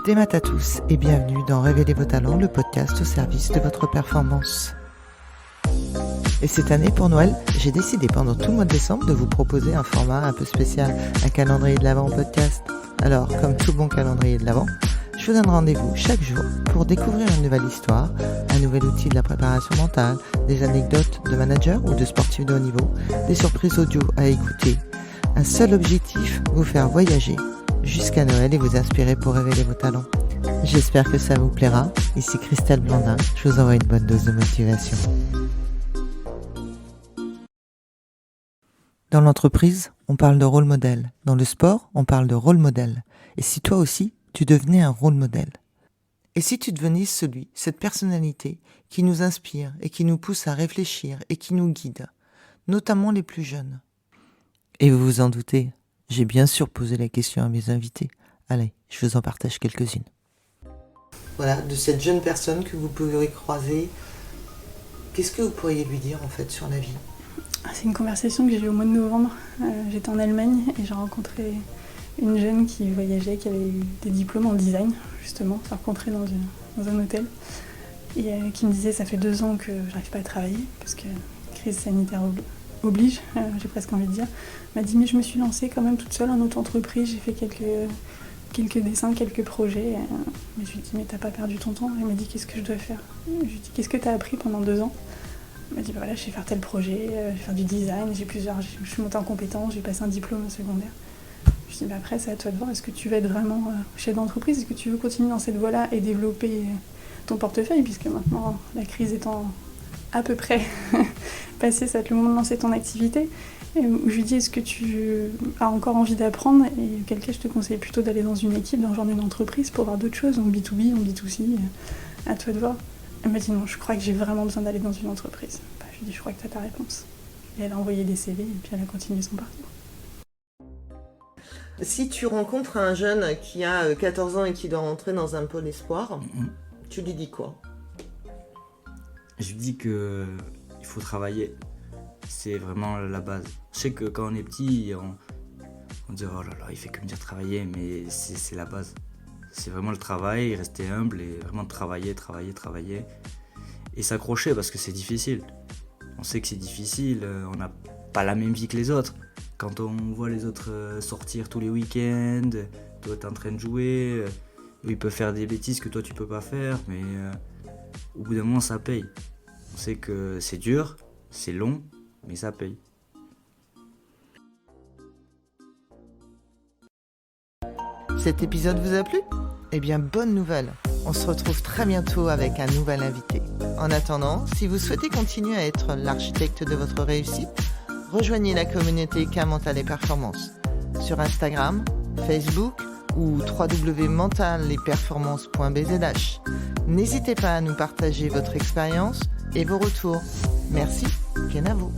Des maths à tous et bienvenue dans Révéler vos talents, le podcast au service de votre performance. Et cette année, pour Noël, j'ai décidé pendant tout le mois de décembre de vous proposer un format un peu spécial, un calendrier de l'Avent podcast. Alors, comme tout bon calendrier de l'Avent, je vous donne rendez-vous chaque jour pour découvrir une nouvelle histoire, un nouvel outil de la préparation mentale, des anecdotes de managers ou de sportifs de haut niveau, des surprises audio à écouter. Un seul objectif, vous faire voyager jusqu'à Noël et vous inspirer pour révéler vos talents. J'espère que ça vous plaira. Ici Christelle Blandin, je vous envoie une bonne dose de motivation. Dans l'entreprise, on parle de rôle modèle. Dans le sport, on parle de rôle modèle. Et si toi aussi, tu devenais un rôle modèle? Et si tu devenais cette personnalité qui nous inspire et qui nous pousse à réfléchir et qui nous guide, notamment les plus jeunes? Et vous vous en doutez, j'ai bien sûr posé la question à mes invités. Allez, je vous en partage quelques-unes. Voilà, de cette jeune personne que vous pourriez croiser, qu'est-ce que vous pourriez lui dire en fait sur la vie? C'est une conversation que j'ai eue au mois de novembre. J'étais en Allemagne et j'ai rencontré une jeune qui voyageait, qui avait eu des diplômes en design, justement, s'est rencontrée dans un hôtel. Et qui me disait, ça fait 2 ans que je n'arrive pas à travailler, parce que crise sanitaire oblige, j'ai presque envie de dire. Elle m'a dit, mais je me suis lancée quand même toute seule en auto-entreprise, j'ai fait quelques dessins, quelques projets. Mais je lui ai dit, mais t'as pas perdu ton temps? Elle m'a dit, qu'est-ce que je dois faire? Je lui ai dit, qu'est-ce que t'as appris pendant 2 ans? Elle m'a dit, voilà, je vais faire tel projet, je vais faire du design, je suis montée en compétences, j'ai passé un diplôme secondaire. Je lui ai dit, après, c'est à toi de voir, est-ce que tu veux être vraiment chef d'entreprise? Est-ce que tu veux continuer dans cette voie-là et développer ton portefeuille? Puisque maintenant, la crise étant à peu près passée, ça va être le moment de lancer ton activité. Et je lui dis, est-ce que tu as encore envie d'apprendre? Et auquel cas, je te conseille plutôt d'aller dans une équipe, dans le genre d'une entreprise, pour voir d'autres choses, en B2B, en B2C, à toi de voir. Elle m'a dit, non, je crois que j'ai vraiment besoin d'aller dans une entreprise. Je lui ai dit, je crois que tu as ta réponse. Et elle a envoyé des CV et puis elle a continué son parcours. Si tu rencontres un jeune qui a 14 ans et qui doit rentrer dans un pôle espoir, tu lui dis quoi? Je lui dis qu'il faut travailler. C'est vraiment la base. Je sais que quand on est petit, on dit oh là là, il fait que me dire travailler, mais c'est la base. C'est vraiment le travail, rester humble et vraiment travailler. Et s'accrocher parce que c'est difficile. On sait que c'est difficile, on n'a pas la même vie que les autres. Quand on voit les autres sortir tous les week-ends, toi t'es en train de jouer, ils peuvent faire des bêtises que toi tu peux pas faire, mais au bout d'un moment ça paye. On sait que c'est dur, c'est long, mais ça paye. Cet épisode vous a plu? Eh bien, bonne nouvelle! On se retrouve très bientôt avec un nouvel invité. En attendant, si vous souhaitez continuer à être l'architecte de votre réussite, rejoignez la communauté K Mental et Performance sur Instagram, Facebook ou www.mentalesperformances.bzh. N'hésitez pas à nous partager votre expérience et vos retours. Merci, bien à vous.